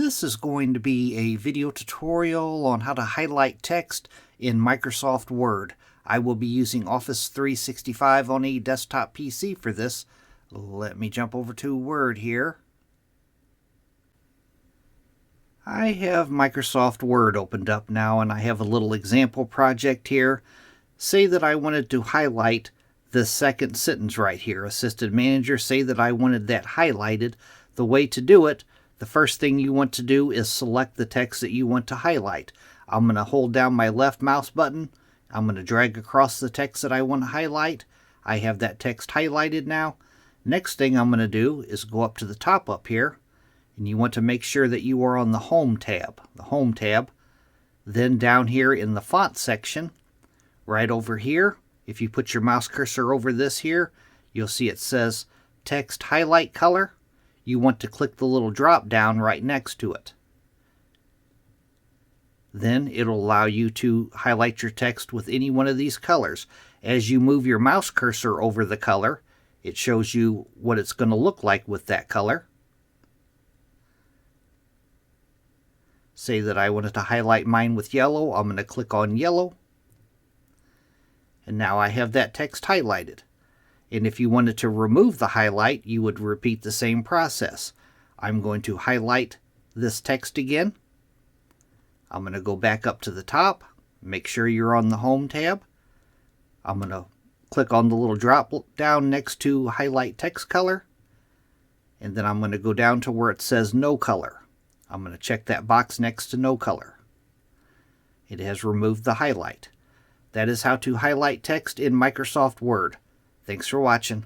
This is going to be a video tutorial on how to highlight text in Microsoft Word. I will be using Office 365 on a desktop PC for this. Let me jump over to Word here. I have Microsoft Word opened up now, and I have a little example project here. Say that I wanted to highlight the second sentence right here, Assistant Manager. Say that I wanted that highlighted. The way to do it, the first thing you want to do is select the text that you want to highlight. I'm going to hold down my left mouse button. I'm going to drag across the text that I want to highlight. I have that text highlighted now. Next thing I'm going to do is go up to the top up here, and you want to make sure that you are on the Home tab. Then down here in the Font section, right over here, if you put your mouse cursor over this here, you'll see it says Text Highlight Color. You want to click the little drop down right next to it. Then it'll allow you to highlight your text with any one of these colors. As you move your mouse cursor over the color, it shows you what it's going to look like with that color. Say that I wanted to highlight mine with yellow. I'm going to click on yellow. And now I have that text highlighted. And if you wanted to remove the highlight, you would repeat the same process. I'm going to highlight this text again. I'm going to go back up to the top. Make sure you're on the Home tab. I'm going to click on the little drop down next to Highlight Text Color. And then I'm going to go down to where it says No Color. I'm going to check that box next to No Color. It has removed the highlight. That is how to highlight text in Microsoft Word. Thanks for watching.